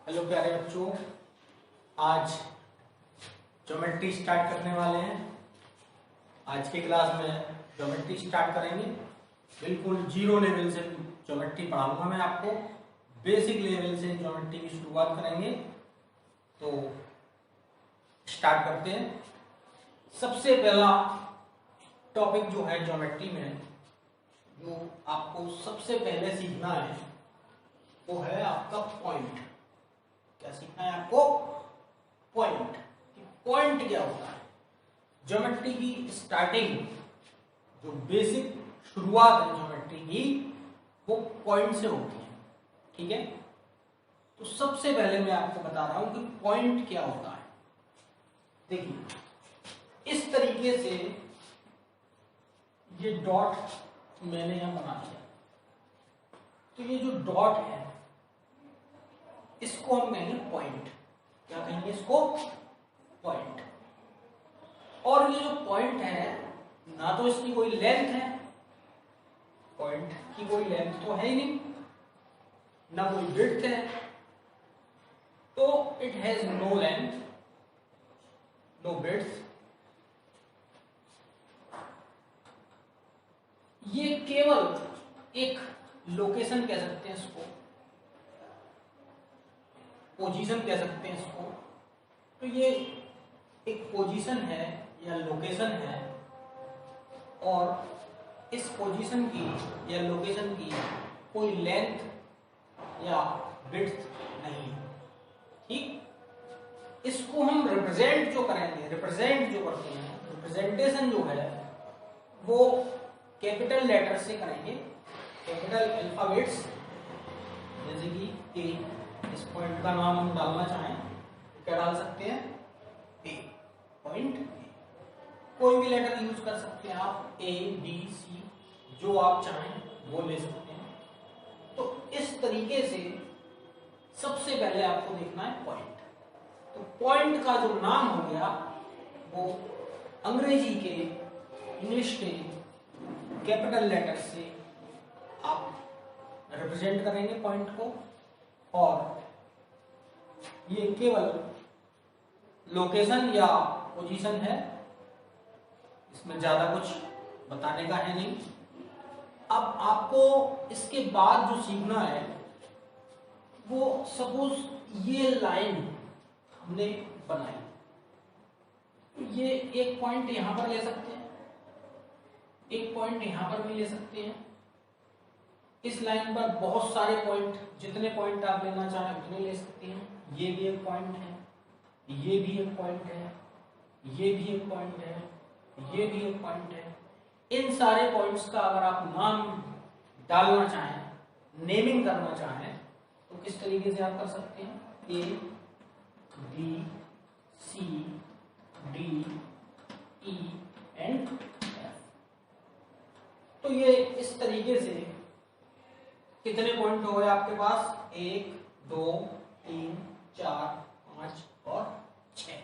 Hello प्यारे बच्चों, आज ज्योमेट्री स्टार्ट करने वाले हैं। आज की क्लास में ज्योमेट्री स्टार्ट करेंगे। बिल्कुल जीरो लेवल से ज्योमेट्री पढ़ाऊंगा मैं आपको। बेसिक लेवल से ज्योमेट्री की शुरुआत करेंगे। तो स्टार्ट करते हैं। सबसे पहला टॉपिक जो है ज्योमेट्री में, जो आपको सबसे पहले सीखना है वो है आपका पॉइंट। क्या सीखना है आपको? पॉइंट। पॉइंट क्या होता है? ज्योमेट्री की स्टार्टिंग, जो बेसिक शुरुआत है ज्योमेट्री की, वो पॉइंट से होती है। ठीक है, तो सबसे पहले मैं आपको बता रहा हूं कि पॉइंट क्या होता है। देखिए, इस तरीके से ये डॉट मैंने यहां बना दिया। तो ये जो डॉट है इसको हम कहेंगे पॉइंट। क्या कहेंगे इसको? पॉइंट। और ये जो पॉइंट है, ना तो इसकी कोई लेंथ है, पॉइंट की कोई लेंथ तो है ही नहीं, ना कोई विड्थ है, तो it has no length, no width. ये केवल एक लोकेशन कह सकते हैं इसको, पोजीशन कह सकते हैं इसको। तो ये एक पोजीशन है या लोकेशन है, और इस पोजीशन की या लोकेशन की कोई लेंथ या विड्थ नहीं है। ठीक, इसको हम रिप्रेजेंट जो करेंगे, रिप्रेजेंट जो करते हैं, रिप्रेजेंटेशन जो है वो कैपिटल लेटर से करेंगे, कैपिटल अल्फाबेट्स। जैसे कि ए, इस पॉइंट का नाम हम डालना चाहें तो क्या डाल सकते हैं? ए, पॉइंट ए। कोई भी लेटर यूज कर सकते हैं आप, ए बी सी, जो आप चाहें वो ले सकते हैं। तो इस तरीके से सबसे पहले आपको देखना है पॉइंट। तो पॉइंट का जो नाम हो गया वो अंग्रेजी के, इंग्लिश के कैपिटल लेटर से आप रिप्रेजेंट करेंगे पॉइंट को, और ये केवल लोकेशन या पोजीशन है, इसमें ज्यादा कुछ बताने का है नहीं। अब आपको इसके बाद जो सीखना है वो, सपोज ये लाइन हमने बनाई, ये एक पॉइंट यहां पर ले सकते हैं, एक पॉइंट यहां पर भी ले सकते हैं। इस लाइन पर बहुत सारे पॉइंट, जितने पॉइंट आप लेना चाहें उतने ले सकते हैं। ये भी एक पॉइंट है, ये भी एक पॉइंट है, ये भी एक पॉइंट है, ये भी एक पॉइंट है। इन सारे पॉइंट्स का अगर आप नाम डालना चाहें, नेमिंग करना चाहें, तो किस तरीके से आप कर सकते हैं? A B C D E and F. तो ये इस तरीके से कितने पॉइंट हो गए आपके पास? 1 2 3 4 5 और 6।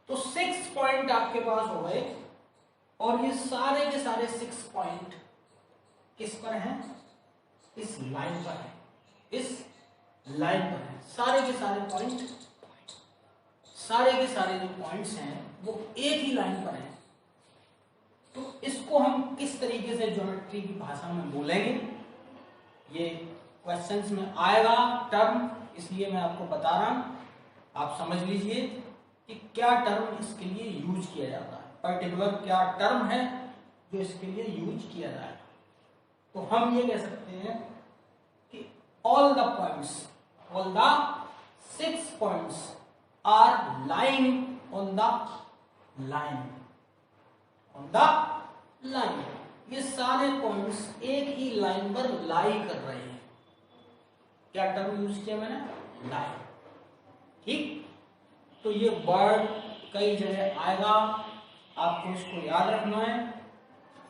तो 6 पॉइंट आपके पास हो गए, और ये सारे के सारे 6 पॉइंट किस पर हैं? इस लाइन पर है, इस लाइन पर है। सारे के सारे पॉइंट, सारे के सारे जो पॉइंट्स हैं वो एक ही लाइन पर हैं। तो इसको हम किस तरीके से ज्योमेट्री की भाषा में बोलेंगे, ये क्वेश्चंस में आएगा टर्म, इसलिए मैं आपको बता रहा हूं। आप समझ लीजिए कि क्या टर्म इसके लिए यूज किया जाता है, पर्टिकुलर क्या टर्म है जो इसके लिए यूज किया जाएगा। तो हम ये कह सकते हैं कि all the points, all the 6 points are lying on the line, on the line. ये सारे पॉइंट्स एक ही लाइन पर लाई कर रहे हैं। क्या टर्म यूज किया मैंने? लाइन। ठीक, तो ये वर्ड कई जगह आएगा, आपको इसको याद रखना है।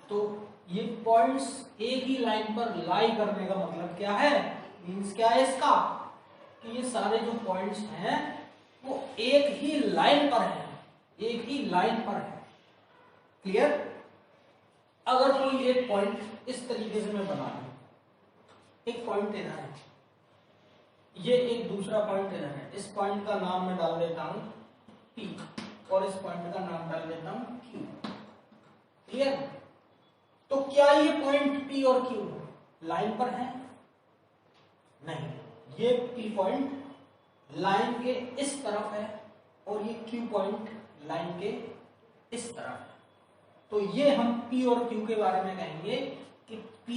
तो ये पॉइंट्स एक ही लाइन पर लाई करने का मतलब क्या है, मीन्स क्या है इसका, कि ये सारे जो पॉइंट्स हैं वो एक ही लाइन पर हैं, एक ही लाइन पर है। क्लियर? अगर कोई एक पॉइंट इस तरीके से मैं बना लूं, एक पॉइंट इधर है, ये एक दूसरा पॉइंट इधर है, इस पॉइंट का नाम मैं डाल देता हूं P और इस पॉइंट का नाम डाल देता हूं Q। क्लियर? तो क्या ये पॉइंट P और Q लाइन पर है? नहीं, ये P पॉइंट लाइन के इस तरफ है और ये Q पॉइंट लाइन के इस तरफ है। तो ये हम P और Q के बारे में कहेंगे कि P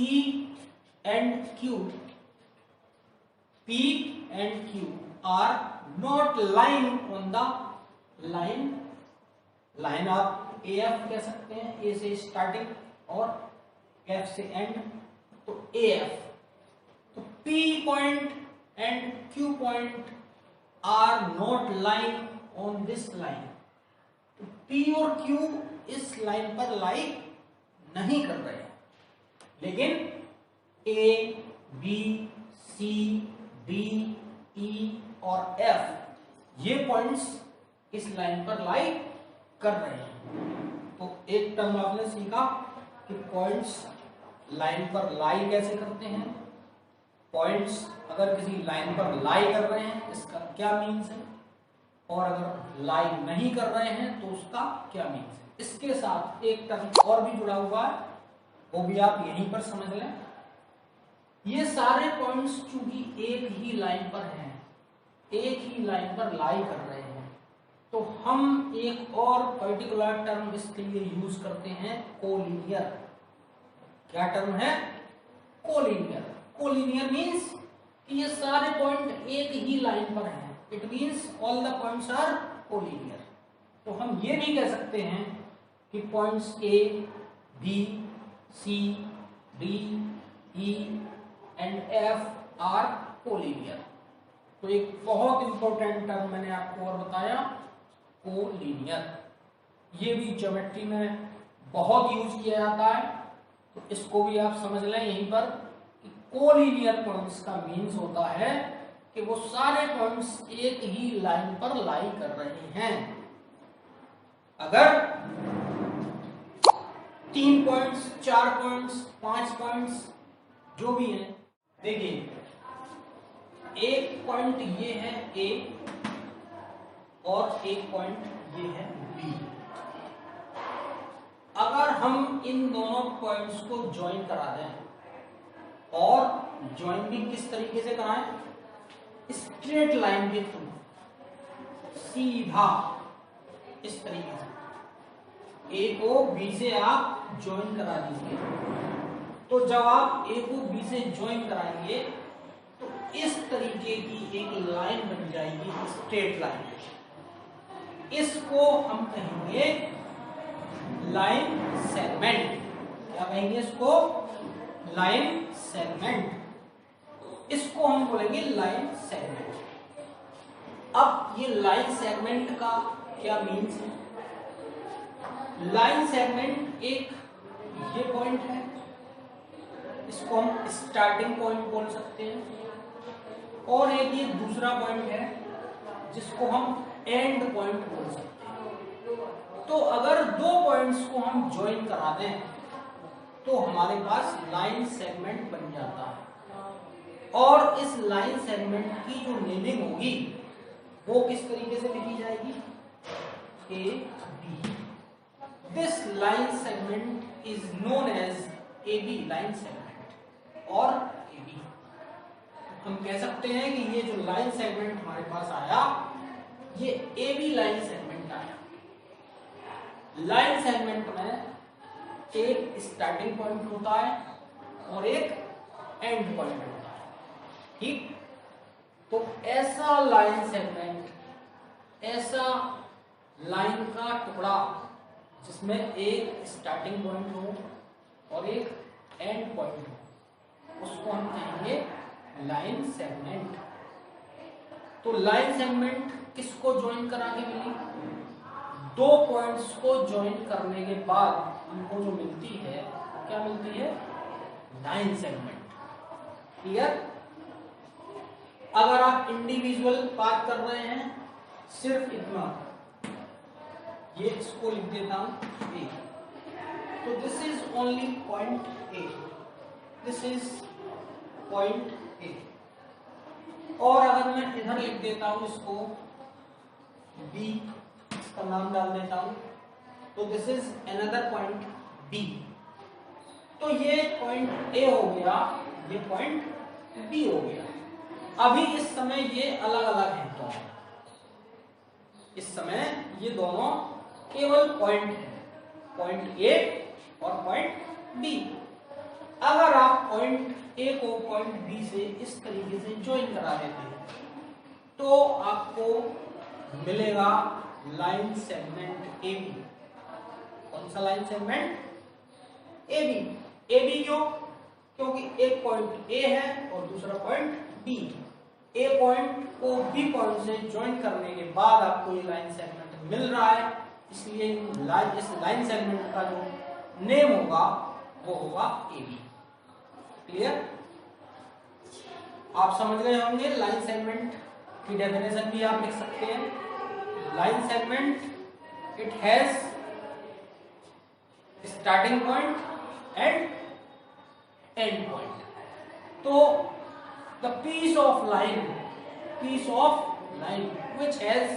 and Q are not lying on the line। Line आप AF कह सकते हैं, A से स्टार्टिंग और F से एंड, तो AF। तो P point and Q point are not lying on this line. तो P और Q इस लाइन पर लाई नहीं कर रहे हैं, लेकिन A, B, C, D, E और F ये पॉइंट्स इस लाइन पर लाई कर रहे हैं। तो एक टर्म आपने सीखा कि पॉइंट्स लाइन पर लाई कैसे करते हैं, पॉइंट्स अगर किसी लाइन पर लाई कर रहे हैं इसका क्या मीन्स है, और अगर लाई नहीं कर रहे हैं तो उसका क्या मीन्स है। इसके साथ एक टर्म और भी जुड़ा हुआ है, वो भी आप यहीं पर समझ लें। ये सारे पॉइंट्स चूंकि एक ही लाइन पर हैं, एक ही लाइन पर लाई कर रहे हैं, तो हम एक और पर्टिकुलर टर्म इसके लिए यूज करते हैं, कोलिनियर। क्या टर्म है? कोलिनियर। कोलिनियर मीन्स कि ये सारे पॉइंट एक ही लाइन पर हैं, it means all the points are collinear. तो हम ये भी कह सकते हैं कि points A, B, C, D, E and F are collinear. तो एक बहुत इंपॉर्टेंट टर्म मैंने आपको और बताया, कोलिनियर। ये भी ज्योमेट्री में बहुत यूज किया जाता है, तो इसको भी आप समझ लें यहीं पर कि कोलिनियर पॉइंट्स का मीन्स होता है कि वो सारे पॉइंट्स एक ही लाइन पर लाई कर रहे हैं। अगर 3 पॉइंट्स, 4 पॉइंट्स, 5 पॉइंट्स जो भी हैं, देखिए एक पॉइंट ये है A और एक पॉइंट ये है B। अगर हम इन दोनों पॉइंट्स को ज्वाइन करा दें, और ज्वाइन भी किस तरीके से कराएं, स्ट्रेट लाइन के थ्रू, सीधा इस तरीके से A को B से आप ज्वाइन करा दीजिए। तो जब आप A को B से ज्वाइन कराएंगे तो इस तरीके की एक लाइन बन जाएगी, स्ट्रेट लाइन। इसको हम कहेंगे लाइन सेगमेंट। क्या कहेंगे इसको? Line segment. इसको हम बोलेंगे लाइन सेगमेंट। अब ये लाइन सेगमेंट का क्या मीन्स है? लाइन सेगमेंट एक ये पॉइंट है, इसको हम स्टार्टिंग पॉइंट बोल सकते हैं, और एक ये दूसरा पॉइंट है जिसको हम एंड पॉइंट बोल सकते हैं। तो अगर दो पॉइंट्स को हम ज्वाइन करा दें तो हमारे पास लाइन सेगमेंट बन जाता है। और इस लाइन सेगमेंट की जो मीनिंग होगी वो किस तरीके से लिखी जाएगी? A B. This line segment is known as A B line segment और ए बी। हम कह सकते हैं कि ये जो लाइन सेगमेंट हमारे पास आया ये ए बी लाइन सेगमेंट आया। लाइन सेगमेंट में एक स्टार्टिंग पॉइंट होता है और एक एंड पॉइंट होता है, ठीक? तो ऐसा लाइन सेगमेंट, ऐसा लाइन का टुकड़ा जिसमें एक स्टार्टिंग पॉइंट हो और एक एंड पॉइंट हो, उसको हम कहेंगे लाइन सेगमेंट। तो लाइन सेगमेंट किसको ज्वाइन करा के मिली? दो पॉइंट्स को ज्वाइन करने के बाद हमको जो मिलती है, क्या मिलती है? Line segment. क्लियर? अगर आप इंडिविजुअल बात कर रहे हैं, सिर्फ इतना, ये इसको लिख देता हूं ए। तो this is only point A, this is point A. और अगर मैं इधर लिख देता हूं इसको बी, इसका नाम डाल देता हूं, तो this is another point B. तो ये पॉइंट ए हो गया, ये पॉइंट बी हो गया। अभी इस समय ये अलग अलग हैं दोनों, इस समय ये दोनों केवल पॉइंट है, पॉइंट ए और पॉइंट बी। अगर आप पॉइंट ए को पॉइंट बी से इस तरीके से ज्वाइन करा देते हैं तो आपको मिलेगा लाइन सेगमेंट ए बी। कौन सा line segment? A B. A B क्यों? क्योंकि एक पॉइंट ए है और दूसरा पॉइंट बी। ए पॉइंट को बी पॉइंट से ज्वाइन करने के बाद आपको ये लाइन सेगमेंट मिल रहा है, इसलिए इस लाइन सेगमेंट का जो नेम होगा वो होगा ए बी। क्लियर? आप समझ गए होंगे। लाइन सेगमेंट की डेफिनेशन भी आप लिख सकते हैं। Line segment it has starting point and end point. तो the piece of line which has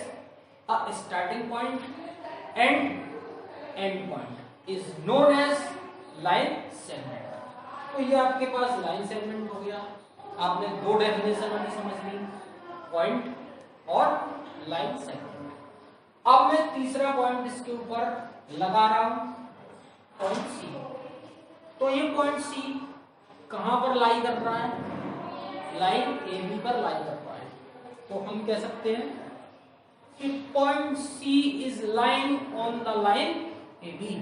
a starting point and end point is known as line segment। तो ये आपके पास लाइन सेगमेंट हो गया। आपने दो डेफिनेशन अभी समझ ली, पॉइंट और लाइन सेगमेंट। अब मैं तीसरा पॉइंट इसके ऊपर लगा रहा हूं, पॉइंट सी। तो ये पॉइंट सी कहां पर लाई कर रहा है? लाइन ए बी पर लाई कर रहा है। तो हम कह सकते हैं कि point C is line on the line A B.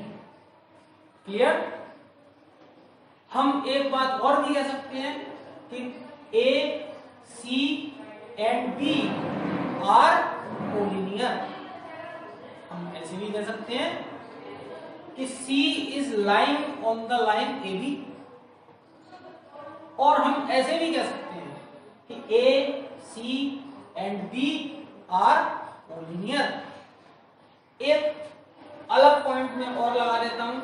Clear? हम एक बात और भी कह सकते हैं कि A C and B are collinear. हम ऐसे भी कह सकते हैं कि C is line on the line A B. और हम ऐसे भी कह सकते हैं कि A C and B are collinear. एक अलग पॉइंट में और लगा देता हूं,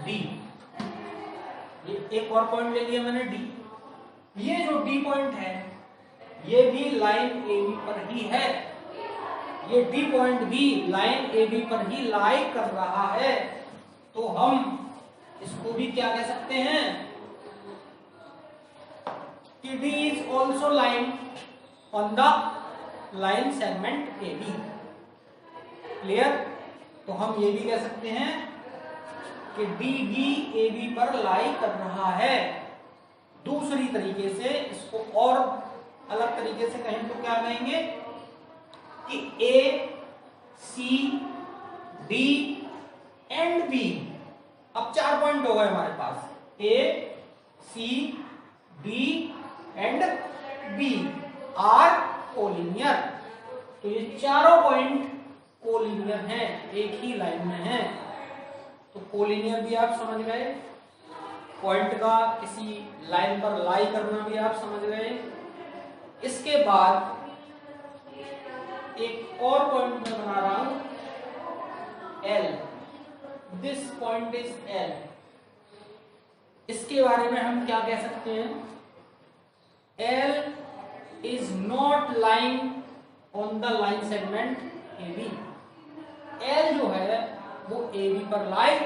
डी। ये एक और पॉइंट ले लिया मैंने, डी। ये जो डी पॉइंट है ये भी लाइन ए बी पर ही है। ये डी पॉइंट भी लाइन ए बी पर ही लाई कर रहा है। तो हम इसको भी क्या कह सकते हैं कि D is also lying on the line segment AB। Clear? तो हम ये भी कह सकते हैं कि D भी AB पर लाई कर रहा है। दूसरी तरीके से इसको और अलग तरीके से कहें तो क्या कहेंगे कि A, C, D and B, अब 4 पॉइंट हो गए हमारे पास, A, C, D and B are collinear. तो ये चारों पॉइंट कोलिनियर हैं, एक ही लाइन में हैं। तो कोलिनियर भी आप समझ गए, पॉइंट का किसी लाइन पर लाई करना भी आप समझ गए। इसके बाद एक और पॉइंट मैं बना रहा हूं, L। This point is L। इसके बारे में हम क्या कह सकते हैं? L is not lying on the line segment AB। L जो है वो AB पर लाई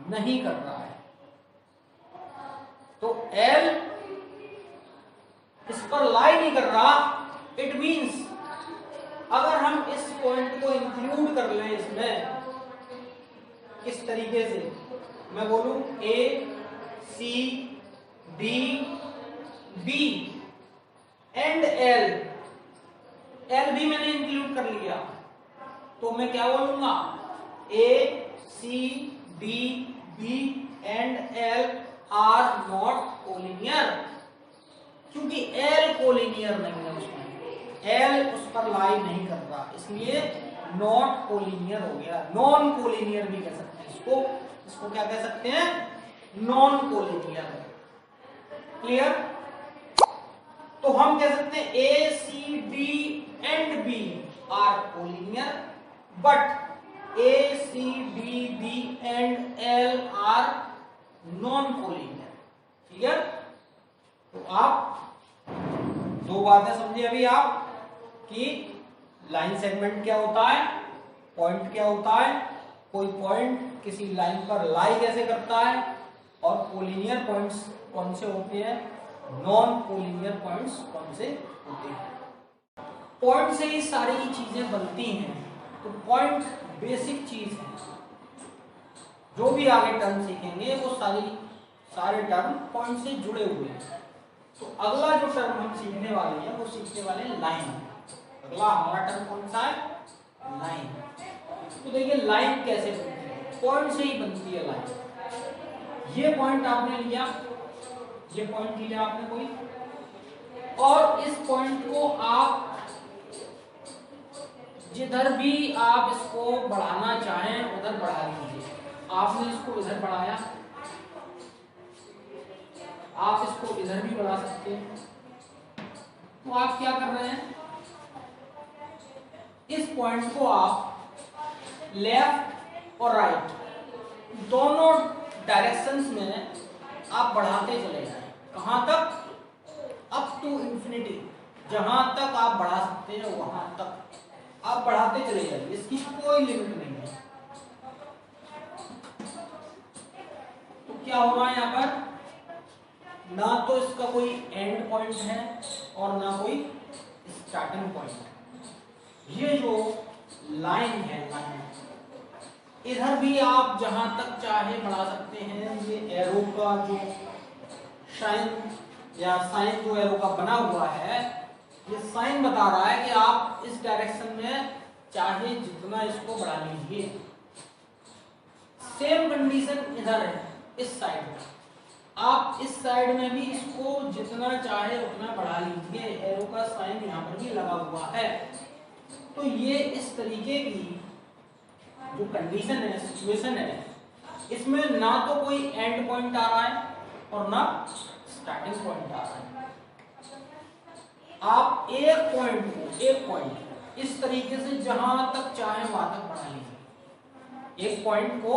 नहीं कर रहा है। तो L इस पर लाई नहीं कर रहा, इट मींस अगर हम इस पॉइंट को इंक्लूड कर लें इसमें, किस तरीके से मैं बोलूं, A, C, D, B and L। L भी मैंने इंक्लूड कर लिया, तो मैं क्या बोलूंगा, A, C, D, B and L are not collinear. क्योंकि L कोलिनियर नहीं है उसमें, L उस पर लाई नहीं कर रहा, इसलिए नॉट कोलिनियर हो गया। नॉन कोलिनियर भी कह सकते हैं इसको क्या कह सकते हैं? Non collinear. क्लियर? तो हम कह सकते हैं A, C, D and B are collinear, but A, C, D, B and L are non collinear. Clear? तो आप दो बातें समझे अभी आप कि लाइन सेगमेंट क्या होता है, पॉइंट क्या होता है, कोई पॉइंट किसी लाइन पर लाई कैसे करता है, और कोलिनियर पॉइंट्स कौन से होते हैं, नॉन कोलिनियर पॉइंट्स कौन से होते हैं। पॉइंट से ही सारी चीजें बनती हैं, तो पॉइंट बेसिक चीज है। जो भी आगे टर्म सीखेंगे वो सारे टर्म पॉइंट से जुड़े हुए हैं। तो अगला जो टर्म हम सीखने वाले हैं वो सीखने वाले हैं लाइन। अगला हमारा टर्म कौन सा है, लाइन। तो देखिए लाइन कैसे बनती है, पॉइंट से ही बनती है लाइन। ये पॉइंट आपने लिया, ये पॉइंट लिया आपने कोई, और इस पॉइंट को आप जिधर भी आप इसको बढ़ाना चाहें उधर बढ़ा लीजिए। आपने इसको इधर बढ़ाया, आप इसको इधर भी बढ़ा सकते हैं। तो आप क्या कर रहे हैं, इस पॉइंट को आप लेफ्ट और राइट दोनों डायरेक्शंस में आप बढ़ाते चले जाएं। कहां तक, अप टू इंफिनिटी, जहां तक आप बढ़ा सकते हैं वहां तक आप बढ़ाते चले जाइए, इसकी कोई लिमिट नहीं है। तो क्या हो रहा है यहाँ पर, ना तो इसका कोई एंड पॉइंट है और ना कोई स्टार्टिंग पॉइंट है। ये जो लाइन है, लाइन इधर भी आप जहां तक चाहे बढ़ा सकते हैं। ये एरो का जो साइन या साइन जो एरो का बना हुआ है, ये साइन बता रहा है कि आप इस डायरेक्शन में चाहे जितना इसको बढ़ा लीजिए। सेम कंडीशन इधर है, इस साइड में आप इस साइड में भी इसको जितना चाहे उतना बढ़ा लीजिए। एरो का साइन यहाँ पर भी लगा हुआ है। तो ये इस तरीके की जो कंडीशन है, सिचुएशन है, इसमें ना तो कोई एंड पॉइंट आ रहा है और ना स्टार्टिंग पॉइंट आ रहा है। आप एक पॉइंट इस तरीके से जहां तक चाहे वहां तक बढ़ा लीजिए। एक पॉइंट को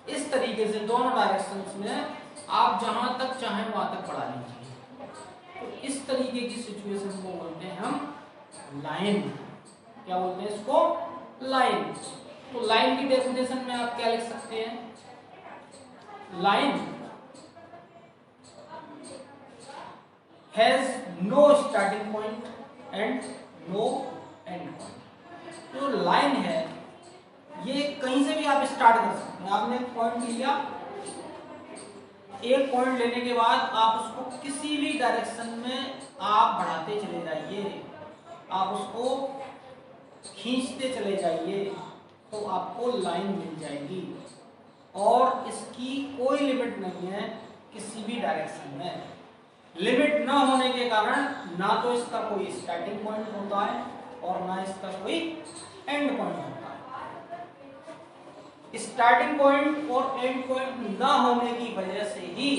इस तरीके से दोनों डायरेक्शंस में आप जहां तक चाहें वहां तक बढ़ा लीजिए। तो इस तरीके की सिचुएशन को बोलते हैं हम लाइन। क्या बोलते हैं इसको, लाइन। तो लाइन की डेफिनेशन में आप क्या लिख सकते हैं, line has no starting point and no end point. तो लाइन है, ये कहीं से भी आप स्टार्ट कर सकते हैं। आपने एक पॉइंट लिया, एक पॉइंट लेने के बाद आप उसको किसी भी डायरेक्शन में आप बढ़ाते चले जाइए, आप उसको खींचते चले जाइए, तो आपको लाइन मिल जाएगी। और इसकी कोई लिमिट नहीं है किसी भी डायरेक्शन में। लिमिट ना होने के कारण ना तो इसका कोई स्टार्टिंग पॉइंट होता है और ना इसका कोई एंड पॉइंट होता है। स्टार्टिंग पॉइंट और एंड पॉइंट ना होने की वजह से ही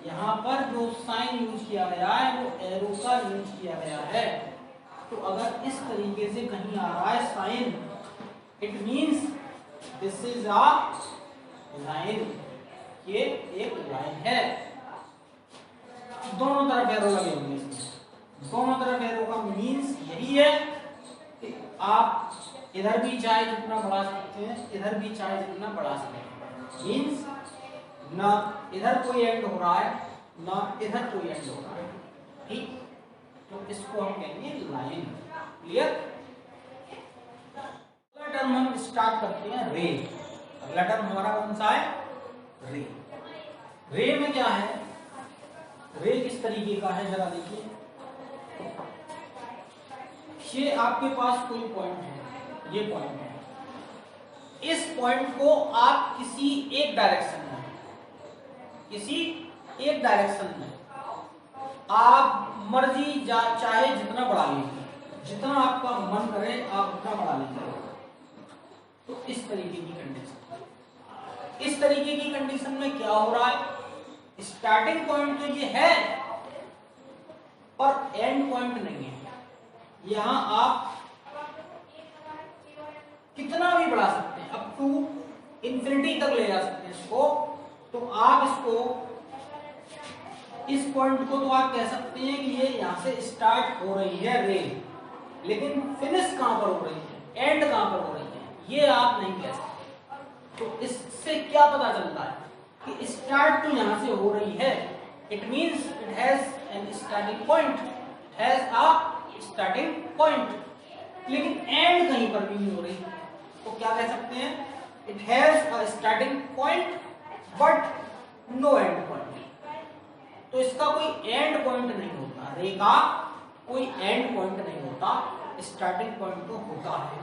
यहाँ पर जो साइन यूज किया गया है वो एरो का यूज किया गया है। तो अगर इस तरीके से कहीं आ रहा है sign, it means this is a line, ये एक लाइन है। दोनों तरफ एरो लगे होंगे इसमें। दोनों तरफ एरो का मींस यही है कि आप इधर भी चाहे जितना बढ़ा सकते हैं, इधर भी चाहे जितना बढ़ा सकते हैं। मींस ना इधर कोई एंड हो रहा है ना इधर कोई एंड हो रहा है, ठीक। तो इसको हम कहेंगे लाइन। क्लियर। अगला टर्म हम स्टार्ट करते हैं रे। अगला टर्म हमारा कौन सा है, रे। रे में क्या है, रे किस तरीके का है जरा देखिए। ये आपके पास कोई पॉइंट है, ये पॉइंट है। इस पॉइंट को आप किसी एक डायरेक्शन में आप मर्जी चाहे जितना बढ़ा लीजिए, जितना आपका मन करे आप उतना बढ़ा लीजिए। तो इस तरीके की कंडीशन में क्या हो रहा है, स्टार्टिंग पॉइंट तो ये है पर एंड पॉइंट नहीं है। यहां आप कितना भी बढ़ा सकते हैं, अप टू इंफिनिटी तक ले जा सकते हैं इसको। तो आप इसको इस पॉइंट को तो आप कह सकते हैं कि ये यहाँ से स्टार्ट हो रही है रे, लेकिन फिनिश कहाँ पर हो रही है, एंड कहाँ पर हो रही है, ये आप नहीं कह सकते। तो इससे क्या पता चलता है कि स्टार्ट तो यहाँ से हो रही है, it means it has an starting point, it has a starting point, लेकिन एंड कहीं पर भी नहीं हो रही, तो क्या कह सकते हैं, it has a starting point but no end point. तो इसका कोई एंड पॉइंट नहीं होता, रे का कोई एंड पॉइंट नहीं होता, स्टार्टिंग पॉइंट तो होता है,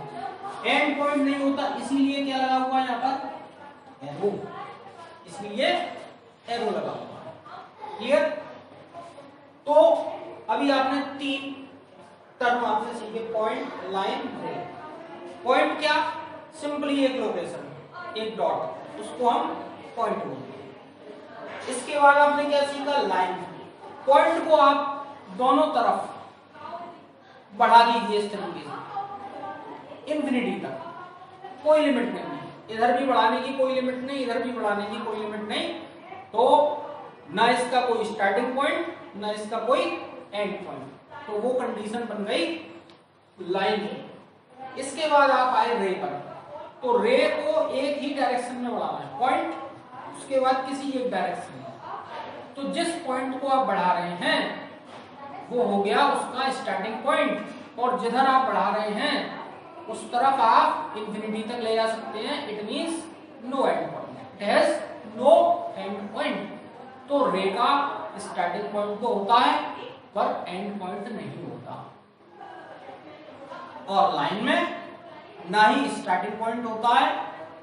एंड पॉइंट नहीं होता, इसीलिए क्या लगा हुआ है यहाँ पर, एरो, इसलिए एरो लगा हुआ है। क्लियर? तो अभी आपने 3 टर्म आपने सीखे, पॉइंट, लाइन, रे। पॉइंट क्या, सिंपली एक लोकेशन, एक डॉट, उसको हम पॉइंट बोलते हैं। इसके बाद आपने क्या सीखा, लाइन। पॉइंट को आप दोनों तरफ बढ़ा दीजिए इस तरीके से इंफिनिटी तक, कोई लिमिट नहीं है, इधर भी बढ़ाने की कोई लिमिट नहीं, इधर भी बढ़ाने की कोई लिमिट नहीं, तो ना इसका कोई स्टार्टिंग पॉइंट ना इसका कोई एंड पॉइंट, तो वो कंडीशन बन गई लाइन की। इसके बाद आप आए रे पर, तो रे को एक ही डायरेक्शन में बढ़ाना है, पॉइंट, उसके बाद किसी एक डायरेक्शन में, तो जिस पॉइंट को आप बढ़ा रहे हैं वो हो गया उसका स्टार्टिंग पॉइंट, और जिधर आप बढ़ा रहे हैं उस तरफ आप इंफिनिटी तक ले जा सकते हैं, it means no end point, it has no end point. तो रे का स्टार्टिंग पॉइंट तो होता है पर एंड पॉइंट नहीं होता, और लाइन में ना ही स्टार्टिंग पॉइंट होता है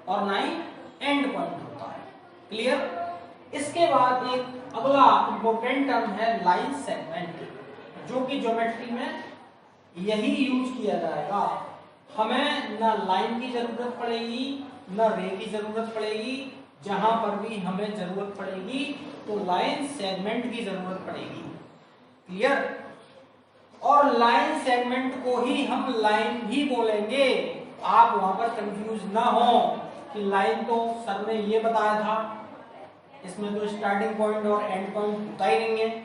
और ना ही एंड पॉइंट होता है। क्लियर? इसके बाद एक अगला इंपॉर्टेंट टर्म है लाइन सेगमेंट, जो कि ज्योमेट्री में यही यूज किया जाएगा। हमें ना लाइन की जरूरत पड़ेगी ना रे की जरूरत पड़ेगी, जहां पर भी हमें जरूरत पड़ेगी तो लाइन सेगमेंट की जरूरत पड़ेगी। क्लियर? और लाइन सेगमेंट को ही हम लाइन भी बोलेंगे, आप वहां पर कंफ्यूज ना हो कि लाइन तो सर ने ये बताया था, इसमें तो स्टार्टिंग पॉइंट और एंड पॉइंट होता ही नहीं है,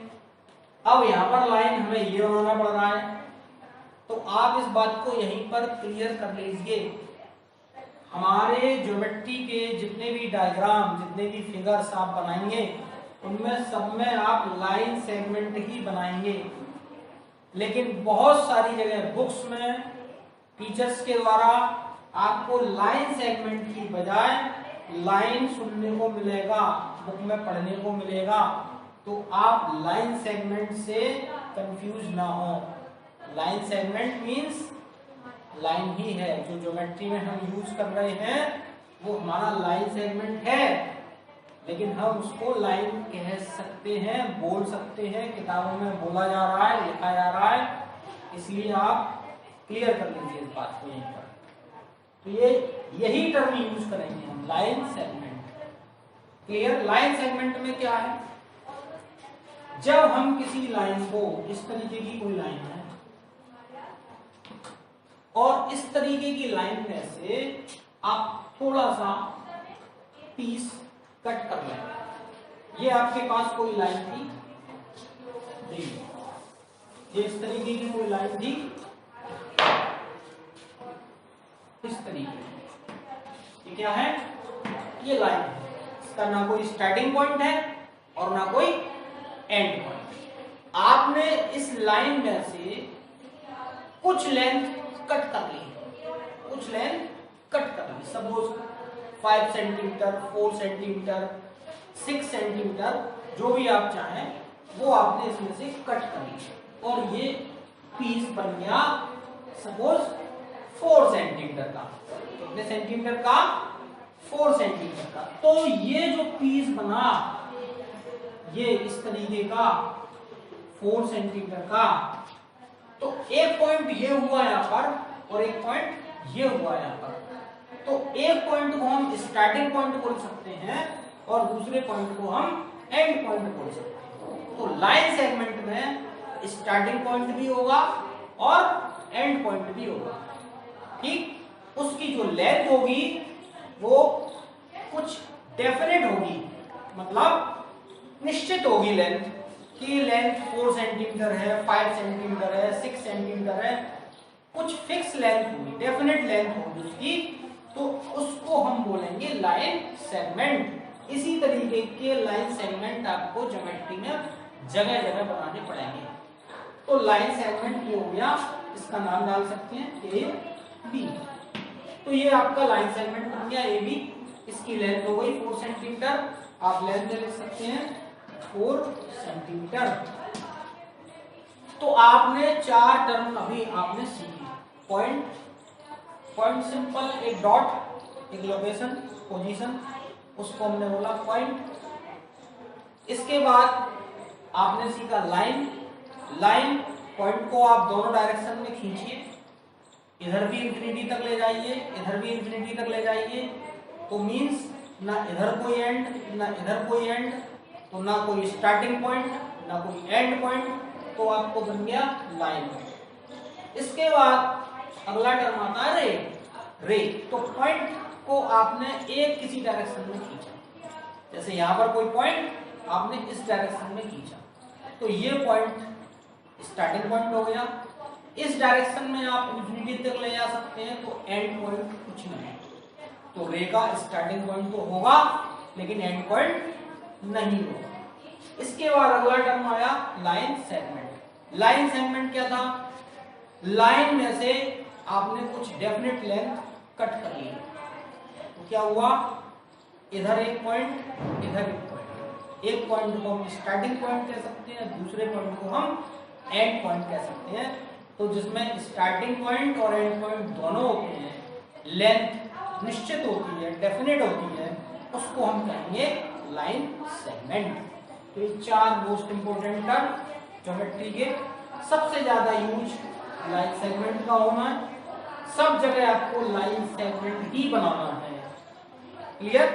अब यहाँ पर लाइन हमें ये बनाना पड़ रहा है, तो आप इस बात को यहीं पर क्लियर कर लीजिए। हमारे ज्योमेट्री के जितने भी डायग्राम, जितने भी फिगर्स आप बनाएंगे, उनमें सब में आप लाइन सेगमेंट ही बनाएंगे, लेकिन बहुत सारी जगह बुक्स में टीचर्स के द्वारा आपको लाइन सेगमेंट की बजाय लाइन सुनने को मिलेगा, बुक में पढ़ने को मिलेगा, तो आप लाइन सेगमेंट से कंफ्यूज ना हो। लाइन सेगमेंट मींस लाइन ही है, जो ज्योमेट्री में हम यूज कर रहे हैं वो हमारा लाइन सेगमेंट है, लेकिन हम उसको लाइन कह सकते हैं, बोल सकते हैं, किताबों में बोला जा रहा है, लिखा जा रहा है, इसलिए आप क्लियर कर लीजिए इस बात को यहीं पर। तो ये यही टर्म यूज करेंगे हम, line segment. Clear? Line segment में क्या है, जब हम किसी लाइन को, इस तरीके की कोई लाइन है और इस तरीके की लाइन में से आप थोड़ा सा पीस कट कर लें, ये आपके पास कोई लाइन थी, ये इस तरीके की कोई लाइन थी, इस तरीके की, ये क्या है, ये लाइन है, इसका ना कोई स्टार्टिंग पॉइंट है और ना कोई एंड पॉइंट। आपने इस लाइन में से कुछ लेंथ कट कर ली, कुछ लेंथ कट कर ली, सपोज 5 सेंटीमीटर, 4 सेंटीमीटर, 6 सेंटीमीटर, जो भी आप चाहें वो आपने इसमें से कट कर ली, और ये पीस बन गया सपोज 4 सेंटीमीटर का। कितने सेंटीमीटर का? 4 सेंटीमीटर का। तो ये जो पीस बना, ये इस तरीके का 4 सेंटीमीटर का, तो एक पॉइंट ये हुआ यहाँ पर और एक पॉइंट ये हुआ यहाँ पर, तो एक पॉइंट को हम स्टार्टिंग पॉइंट बोल सकते हैं और दूसरे पॉइंट को हम एंड पॉइंट बोल सकते हैं। तो लाइन सेगमेंट में स्टार्टिंग पॉइंट भी होगा और एंड पॉइंट भी होगा, ठीक? उसकी जो लेंथ होगी वो कुछ डेफिनेट होगी, मतलब निश्चित होगी लेंथ, कि लेंथ 4 सेंटीमीटर है, 5 सेंटीमीटर है, 6 सेंटीमीटर है, कुछ फिक्स लेंथ होगी, डेफिनेट लेंथ होगी उसकी, तो उसको हम बोलेंगे लाइन सेगमेंट। इसी तरीके के लाइन सेगमेंट आपको ज्योमेट्री में जगह जगह बनाने पड़ेंगे। तो लाइन सेगमेंट ये हो गया, इसका नाम डाल सकते हैं ए बी। तो ये आपका लाइन सेगमेंट बन गया ए बी। इसकी लेंथ हो गई 4 सेंटीमीटर, आप लेंथ लिख सकते हैं 4 सेंटीमीटर। तो आपने 4 टर्म अभी आपने सीखी। पॉइंट सिंपल, एक डॉट, एक लोकेशन, पोजीशन, उसको हमने बोला पॉइंट। इसके बाद आपने सीखा लाइन पॉइंट को आप दोनों डायरेक्शन में खींचिए, इधर भी इंफिनिटी तक ले जाइए, इधर भी इंफिनिटी तक ले जाइए, तो मींस ना इधर कोई एंड ना इधर कोई एंड, तो ना कोई स्टार्टिंग पॉइंट ना कोई एंड पॉइंट, तो आपको बन गया लाइन। इसके बाद अगला टर्म आता है रे। तो पॉइंट को आपने एक किसी डायरेक्शन में खींचा, जैसे यहां पर कोई पॉइंट आपने इस डायरेक्शन में खींचा, तो ये पॉइंट स्टार्टिंग पॉइंट हो गया। इस डायरेक्शन में आप इंफिनिटी तक ले जा सकते हैं, तो एंड पॉइंट कुछ नहीं है। तो रे का स्टार्टिंग पॉइंट तो होगा लेकिन एंड पॉइंट नहीं होगा। इसके बाद अगला टर्म आया लाइन सेगमेंट। लाइन सेगमेंट क्या था? लाइन में से आपने कुछ डेफिनेट लेंथ कट कर ली, तो क्या हुआ, इधर एक पॉइंट, इधर एक पॉइंट। एक पॉइंट को हम स्टार्टिंग पॉइंट कह सकते हैं, दूसरे पॉइंट को हम एंड पॉइंट कह सकते हैं। तो जिसमें स्टार्टिंग पॉइंट और एंड पॉइंट दोनों होते हैं, लेंथ निश्चित होती है, डेफिनेट होती है, उसको हम कहेंगे लाइन सेगमेंट। तो ये 4 मोस्ट इंपोर्टेंट टर्म ज्योमेट्री के, सबसे ज्यादा यूज लाइन सेगमेंट का होना है। सब जगह आपको लाइन सेगमेंट ही बनाना है। क्लियर?